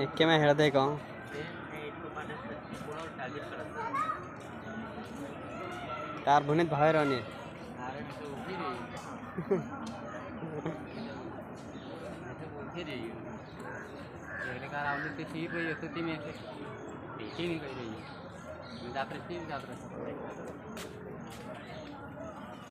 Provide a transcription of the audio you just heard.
एक के मैं हृदय कहूँ तार भुनित भाई रहने नहीं